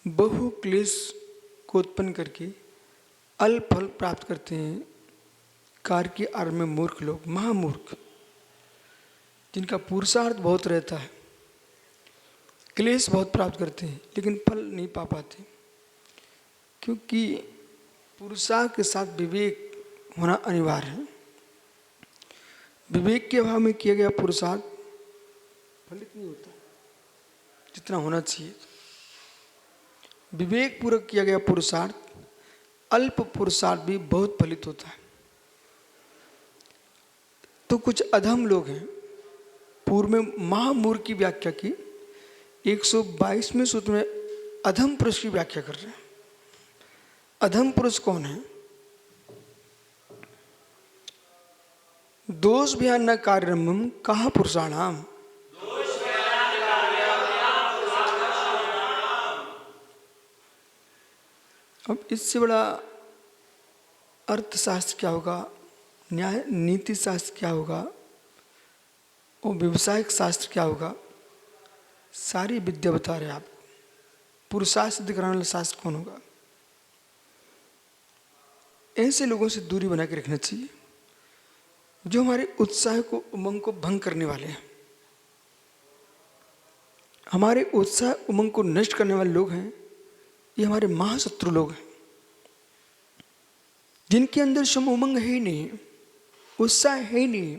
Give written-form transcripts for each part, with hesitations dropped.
बहु क्लेश को उत्पन्न करके अल्प फल प्राप्त करते हैं। कार्य के आरंभ में मूर्ख लोग, महामूर्ख, जिनका पुरुषार्थ बहुत रहता है, क्लेश बहुत प्राप्त करते हैं लेकिन फल नहीं पा पाते, क्योंकि पुरुषार्थ के साथ विवेक होना अनिवार्य है। विवेक के अभाव में किया गया पुरुषार्थ फलित नहीं होता जितना होना चाहिए। विवेक पूर्वक किया गया पुरुषार्थ, अल्प पुरुषार्थ भी बहुत फलित होता है। तो कुछ अधम लोग हैं, पूर्व में महामूर्ख की व्याख्या की, 122वें सूत्र में अधम पुरुष की व्याख्या कर रहे हैं। अधम पुरुष कौन है? दोष भयान न कार्यम कहा पुरुषाणाम। अब इससे बड़ा अर्थशास्त्र क्या होगा, न्याय नीति शास्त्र क्या होगा और व्यवसायिक शास्त्र क्या होगा, सारी विद्या बता रहे आप। पुरुषार्थ सिद्ध कराने वाला शास्त्र कौन होगा? ऐसे लोगों से दूरी बना के रखना चाहिए जो हमारे उत्साह को, उमंग को भंग करने वाले हैं। हमारे उत्साह उमंग को नष्ट करने वाले लोग हैं, ये हमारे महाशत्रु लोग हैं, जिनके अंदर सम उमंग है ही नहीं, उत्साह है ही नहीं।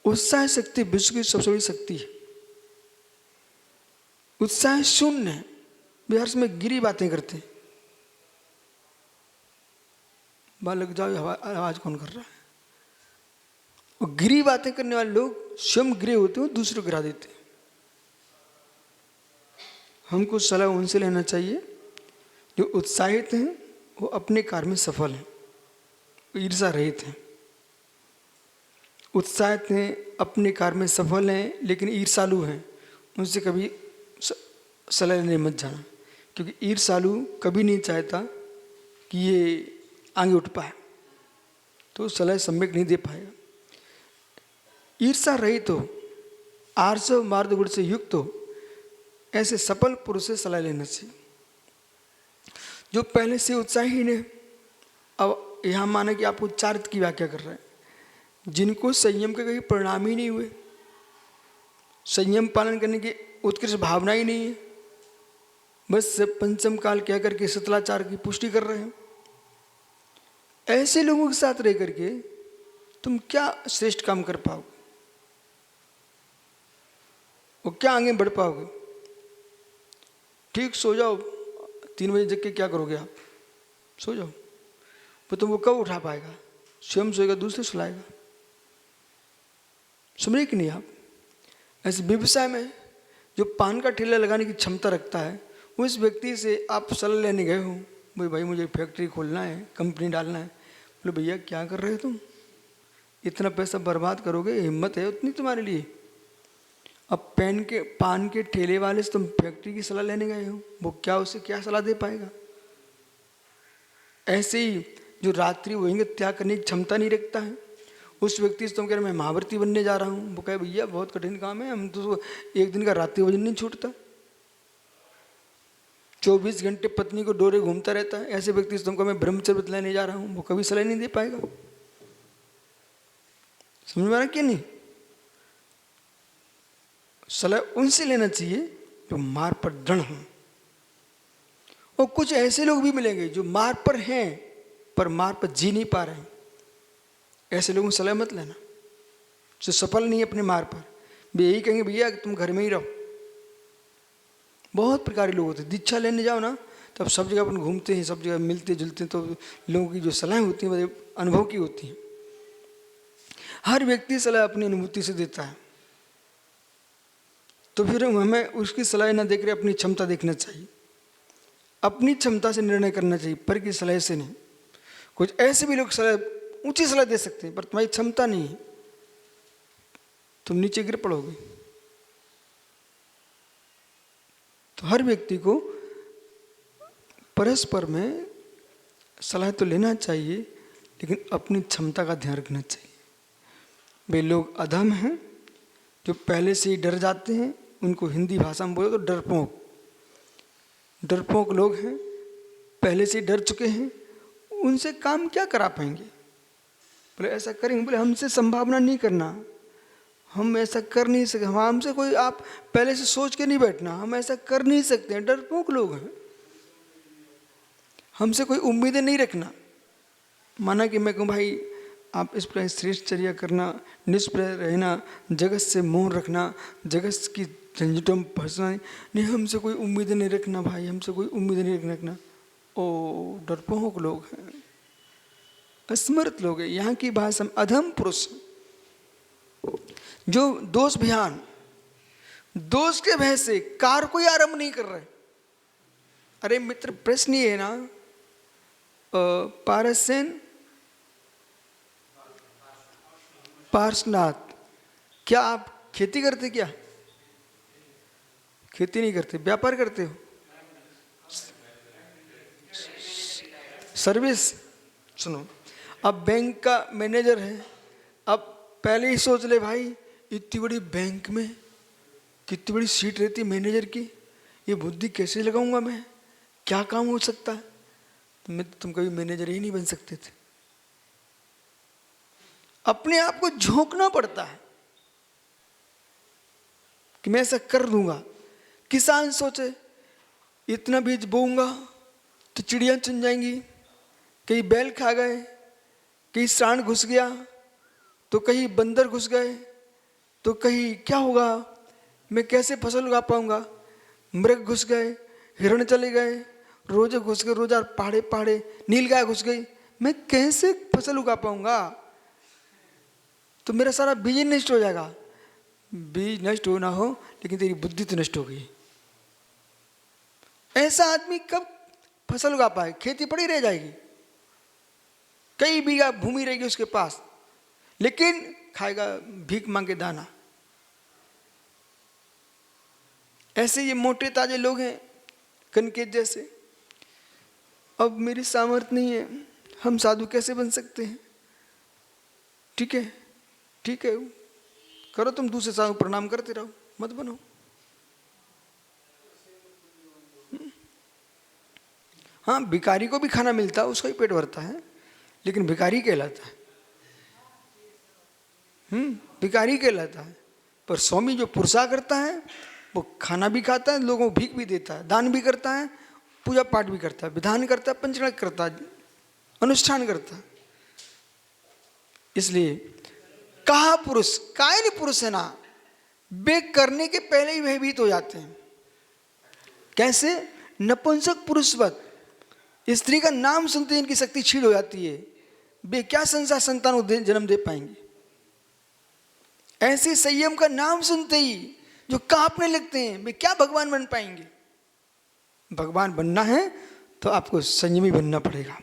उत्साह शक्ति विश्व की सबसे बड़ी शक्ति है। उत्साह शून्य है, बिहार में गिरी बातें करते हैं। बालक जाओ, आवाज कौन कर रहा है? और गिरी बातें करने वाले लोग स्वयं गिरे होते हैं, दूसरों को गिरा देते हैं। हमको सलाह उनसे लेना चाहिए जो उत्साहित हैं, वो अपने कार्य में सफल हैं, ईर्षा रहित हैं। उत्साहित हैं, अपने कार्य में सफल हैं, लेकिन ईर्षालु हैं, उनसे कभी सलाह लेने मत जाना, क्योंकि ईर्षालु कभी नहीं चाहता कि ये आगे उठ पाए, तो सलाह सम्यक नहीं दे पाएगा। ईर्षा रहित हो, आर्जव मार्ग गुण से युक्त हो, ऐसे सफल पुरुष से सलाह लेना चाहिए। जो पहले से उत्साहीन है, अब यहाँ माना कि आपको चारित्र की व्याख्या कर रहे हैं, जिनको संयम के कहीं परिणाम ही नहीं हुए, संयम पालन करने की उत्कृष्ट भावना ही नहीं है, बस पंचम काल कह करके सतलाचार की पुष्टि कर रहे हैं। ऐसे लोगों के साथ रह करके तुम क्या श्रेष्ठ काम कर पाओगे और क्या आगे बढ़ पाओगे? ठीक, सो जाओ, 3 बजे जग के क्या करोगे आप? सो जाओ, तो तुमको कब उठा पाएगा? स्वयं सोएगा, दूसरे सुलाएगा। समझे कि नहीं आप? ऐसे व्यवसाय में जो पान का ठेला लगाने की क्षमता रखता है, उस व्यक्ति से आप सलाह लेने गए हो, भाई मुझे फैक्ट्री खोलना है, कंपनी डालना है। बोले भैया क्या कर रहे हो तुम, इतना पैसा बर्बाद करोगे, हिम्मत है उतनी तुम्हारे लिए? अब पान के ठेले वाले से तुम फैक्ट्री की सलाह लेने गए हो, वो क्या उसे क्या सलाह दे पाएगा? ऐसे ही जो रात्रि वहीं त्याग करने की क्षमता नहीं रखता है, उस व्यक्ति से तुम कह रहे मैं महावर्ती बनने जा रहा हूँ, वो कहे भैया बहुत कठिन काम है, हम तो एक दिन का रात्रि भोजन नहीं छूटता, 24 घंटे पत्नी को डोरे घूमता रहता है। ऐसे व्यक्ति से तुमको मैं ब्रह्मचर्य बतलाने जा रहा हूँ, वो कभी सलाह नहीं दे पाएगा। समझ में आ रहा कि नहीं? सलाह उनसे लेना चाहिए जो मार्ग पर दृढ़ हों। और कुछ ऐसे लोग भी मिलेंगे जो मार्ग पर हैं पर मार्ग पर जी नहीं पा रहे हैं। ऐसे लोगों से सलाह मत लेना, जो सफल नहीं है अपने मार्ग पर। वे यही कहेंगे भैया तुम घर में ही रहो। बहुत प्रकार के लोग होते हैं, दीक्षा लेने जाओ ना तब सब जगह अपन घूमते हैं, सब जगह मिलते जुलते हैं, तो लोगों की जो सलाह होती हैं वो अनुभव की होती हैं। हर व्यक्ति सलाह अपनी अनुभूति से देता है, तो फिर हमें उसकी सलाह न देख रहे अपनी क्षमता देखना चाहिए, अपनी क्षमता से निर्णय करना चाहिए, पर की सलाह से नहीं। कुछ ऐसे भी लोग सलाह ऊंची सलाह दे सकते हैं, पर तुम्हारी क्षमता नहीं है, तुम नीचे गिर पड़ोगे। तो हर व्यक्ति को परस्पर में सलाह तो लेना चाहिए, लेकिन अपनी क्षमता का ध्यान रखना चाहिए। वे लोग अधम हैं जो पहले से ही डर जाते हैं, उनको हिंदी भाषा में बोले तो डरपोक। डरपोक लोग हैं, पहले से डर चुके हैं, उनसे काम क्या करा पाएंगे? बोले ऐसा करेंगे? बोले हमसे संभावना नहीं करना, हम ऐसा कर नहीं सकते, हमसे कोई आप पहले से सोच के नहीं बैठना, हम ऐसा कर नहीं सकते हैं। डरपोक लोग हैं, हमसे कोई उम्मीदें नहीं रखना। माना कि मैं कहूँ भाई आप इस प्रकार श्रेष्ठ चर्या करना, निष्प्रय रहना, जगत से मोह रखना, जगत की झंझटों में फंसना नहीं, हमसे कोई उम्मीदें नहीं रखना भाई, हमसे कोई उम्मीदें नहीं रखना। ओ डरपोक लोग हैं, असमर्थ लोग हैं। यहाँ की भाषा में अधम पुरुष जो दोष भियान, दोष के भय से कार्य कोई आरंभ नहीं कर रहे। अरे मित्र प्रश्न ये है ना, पारसेन पार्शनाथ, क्या आप खेती करते? क्या खेती नहीं करते, व्यापार करते हो, सर्विस? सुनो, अब बैंक का मैनेजर है, अब पहले ही सोच ले भाई इतनी बड़ी बैंक में कितनी बड़ी सीट रहती है मैनेजर की, ये बुद्धि कैसे लगाऊंगा मैं, क्या काम हो सकता है? तुम कभी मैनेजर ही नहीं बन सकते थे। अपने आप को झोंकना पड़ता है कि मैं ऐसा कर दूंगा। किसान सोचे इतना बीज बोऊंगा तो चिड़िया चुन जाएंगी, कहीं बैल खा गए, कहीं सांड घुस गया, तो कहीं बंदर घुस गए, तो कहीं क्या होगा, मैं कैसे फसल उगा पाऊंगा? मृग घुस गए, हिरण चले गए, रोजे घुस गए, रोजा पहाड़े पहाड़े, नीलगाय घुस गई, मैं कैसे फसल उगा पाऊंगा? तो मेरा सारा बीज नष्ट हो जाएगा। बीज नष्ट हो ना हो, लेकिन तेरी बुद्धि तो नष्ट हो गई। ऐसा आदमी कब फसल उगा पाए? खेती पड़ी रह जाएगी, कई बीघा भूमि रहेगी उसके पास, लेकिन खाएगा भीख मांगे दाना। ऐसे ये मोटे ताजे लोग हैं कनकेत जैसे। अब मेरी सामर्थ्य नहीं है, हम साधु कैसे बन सकते हैं? ठीक है, ठीक है, करो तुम दूसरे साधु प्रणाम करते रहो, मत बनो। हाँ, भिखारी को भी खाना मिलता है, उसका ही पेट भरता है, लेकिन भिखारी कहलाता है। भिखारी कहलाता है। पर स्वामी जो पुरुषा करता है वो खाना भी खाता है, लोगों को भीख भी देता है, दान भी करता है, पूजा पाठ भी करता है, विधान करता है, पंचरण करता है, अनुष्ठान करता है। इसलिए कहा पुरुष कायन पुरुष है ना, वे करने के पहले ही भयभीत हो जाते हैं। कैसे? नपुंसक पुरुषवत, स्त्री का नाम सुनते ही इनकी शक्ति क्षीण हो जाती है, वे क्या संसार संतान को जन्म दे पाएंगे। ऐसे संयम का नाम सुनते ही जो कांपने लगते हैं, वे क्या भगवान बन पाएंगे? भगवान बनना है तो आपको संयमी बनना पड़ेगा।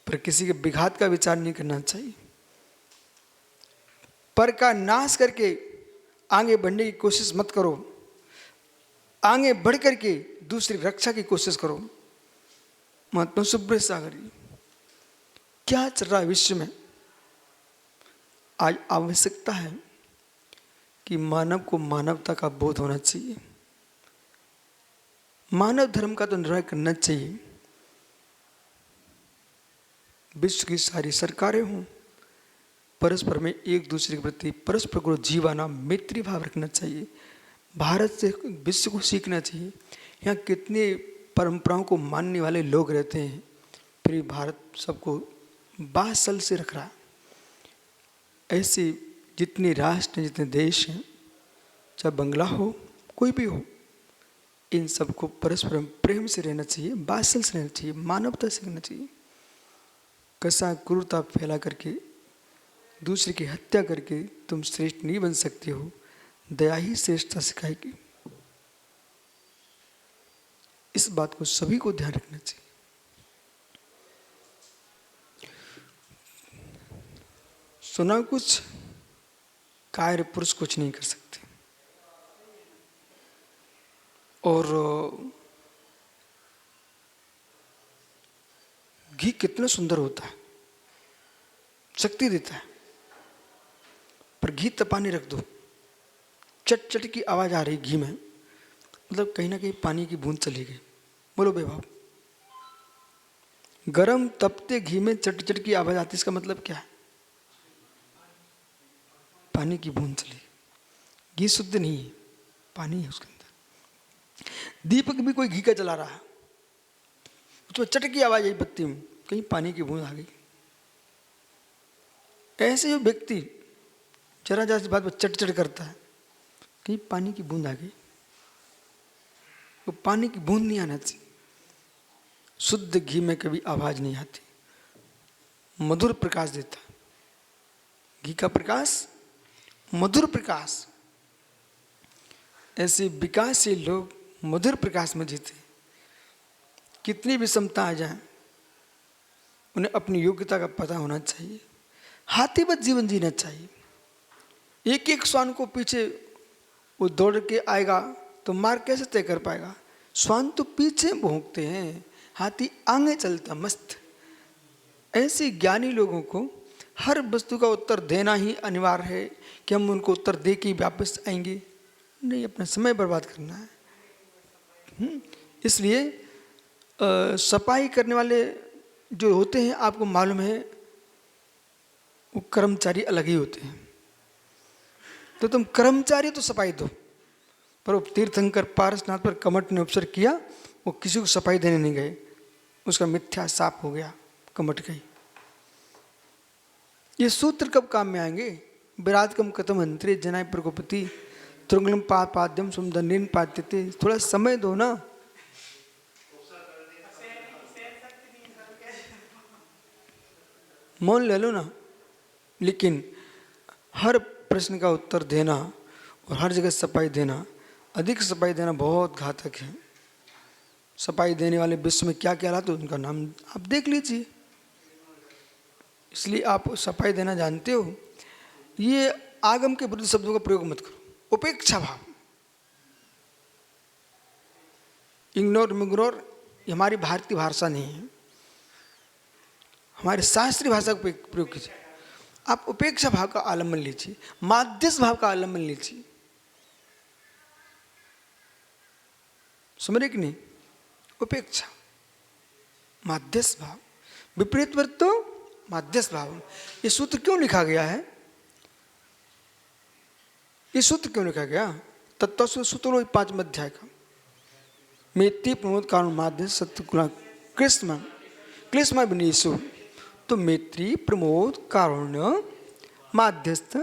पर किसी के विघात का विचार नहीं करना चाहिए। पर का नाश करके आगे बढ़ने की कोशिश मत करो, आगे बढ़ करके दूसरी रक्षा की कोशिश करो। महात्मा सुब्रत सागर, क्या चल रहा है विश्व में? आज आवश्यकता है कि मानव को मानवता का बोध होना चाहिए, मानव धर्म का तो निर्णय करना चाहिए। विश्व की सारी सरकारें हों, परस्पर में एक दूसरे के प्रति परस्पर को जीवाना मैत्री भाव रखना चाहिए। भारत से विश्व को सीखना चाहिए। यहाँ कितने परंपराओं को मानने वाले लोग रहते हैं, फिर भारत सबको बासल से रख रहा है। ऐसे जितने राष्ट्र जितने देश हैं, चाहे बंगला हो कोई भी हो, इन सबको परस्पर प्रेम से रहना चाहिए, बासल से रहना चाहिए, मानवता से रहना चाहिए। कैसा क्रूरता फैला करके दूसरे की हत्या करके तुम श्रेष्ठ नहीं बन सकते हो। दया ही श्रेष्ठता सिखाएगी। इस बात को सभी को ध्यान रखना चाहिए। सुना कुछ, कायर पुरुष कुछ नहीं कर सकते। और घी कितना सुंदर होता है, शक्ति देता है, पर घी तपाने रख दो, चट चट की आवाज आ रही घी में, मतलब कहीं ना कहीं पानी की बूंद चली गई। बोलो बेबाब, गरम तपते घी में चट चट की आवाज आती, इसका मतलब क्या है? पानी की बूंद चली। घी शुद्ध नहीं है, पानी है उसके अंदर। दीपक भी कोई घी का जला रहा है, उसमें चट की आवाज आई बत्ती में, कहीं पानी की बूंद आ गई। ऐसे जो व्यक्ति जरा जरा सी बात पर चट चट करता है, कहीं पानी की बूंद आ गई, वो पानी की बूंद नहीं आना चाहिए। शुद्ध घी में कभी आवाज नहीं आती, मधुर प्रकाश देता है घी का प्रकाश, मधुर प्रकाश। ऐसे विकासशील लोग मधुर प्रकाश में जीते। कितनी भी क्षमता आ जाए, उन्हें अपनी योग्यता का पता होना चाहिए। हाथीवत जीवन जीना चाहिए। एक एक श्वान को पीछे वो दौड़ के आएगा तो मार्ग कैसे तय कर पाएगा? श्वान तो पीछे भौंकते हैं, हाथी आगे चलता मस्त। ऐसे ज्ञानी लोगों को हर वस्तु का उत्तर देना ही अनिवार्य है कि हम उनको उत्तर दे के वापस आएंगे नहीं, अपना समय बर्बाद करना है। इसलिए सफाई करने वाले जो होते हैं, आपको मालूम है वो कर्मचारी अलग ही होते हैं। तो तुम कर्मचारी तो सफाई दो, पर वो तीर्थंकर पारसनाथ पर कमठ ने उपसर्ग किया, वो किसी को सफाई देने नहीं गए, उसका मिथ्या साफ हो गया, कमठ गई। ये सूत्र कब काम में आएंगे? विराट कम कथम अंतरे जनाय प्रकोपति त्रुंगलम पाद्यम सुंदर पाद्यते। थोड़ा समय दो ना। मौन ले लो ना। लेकिन हर प्रश्न का उत्तर देना और हर जगह सफाई देना, अधिक सफाई देना बहुत घातक है। सफाई देने वाले विश्व में क्या कहलाते हैं, उनका नाम आप देख लीजिए। इसलिए आप सफाई देना जानते हो, ये आगम के विरुद्ध शब्दों का प्रयोग मत करो। उपेक्षा भाव, इग्नोर मिग्नोर, ये हमारी भारतीय भाषा नहीं है। हमारे शास्त्रीय भाषा का प्रयोग कीजिए। आप उपेक्षा भाव का आलम्बन लीजिए, माध्यस्थ भाव का आलम्बन लीजिए। समझ रहे कि नहीं? उपेक्षा, माध्यस्थ भाव, विपरीत वर्त तो माध्यस्थ भाव। ये सूत्र क्यों लिखा गया है? ये सूत्र क्यों लिखा गया? तत्व सूत्र 5 अध्याय का। मैत्री प्रमोद कारण माध्य सत्य कृष्ण क्लिष्म विनीसु। तो मैत्री प्रमोद कारुण्य माध्यस्थ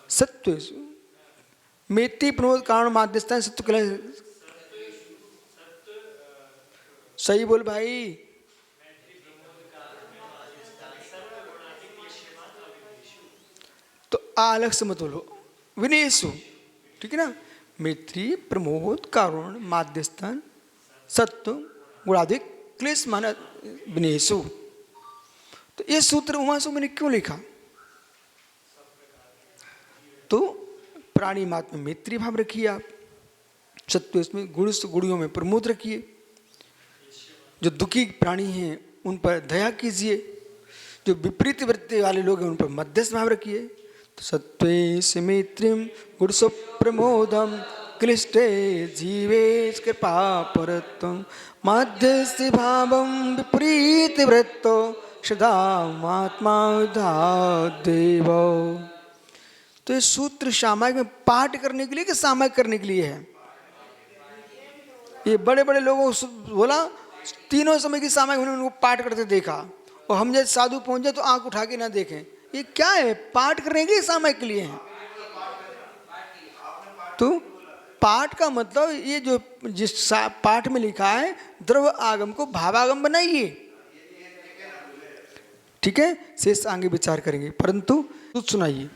सत्वेषु। मैत्री प्रमोद कारण माध्यस्थ सत्य। सही बोल भाई। तो अलग से मत बोलो, विनेशु, ठीक है ना? मैत्री प्रमोद कारुण माध्यस्थन सत्व गुणाधिक क्लेश माना विनेशु। तो ये सूत्र उमासु मैंने क्यों लिखा? तो प्राणी मात्मा में मैत्री भाव रखिए आप, सत्व इसमें गुणियों में प्रमोद रखिए। जो दुखी प्राणी हैं उन पर दया कीजिए, जो विपरीत वृत्ति वाले लोग हैं उन पर मध्यस्थ भाव रखिए। तो सत्वे मैत्रीम गुणसु प्रमोदम क्लिष्टे जीवेश कृपा परत्वं मध्यस्थि भावं विपरीत वृत्तो सदा आत्मा देव। तो ये सूत्र सामायिक में पाठ करने के लिए कि सामायिक करने के लिए है? ये बड़े बड़े लोगों को बोला, तीनों समय की सामायिक उन्होंने उनको पाठ करते देखा, और हम जैसे साधु पहुंच जाए तो आंख उठा के ना देखें। ये क्या है? पाठ करने के लिए सामायिक के लिए है। तो पाठ का मतलब ये जो जिस पाठ में लिखा है, द्रव्य आगम को भावागम बनाइए, ठीक है? शेष आगे विचार करेंगे, परंतु सुनाइए।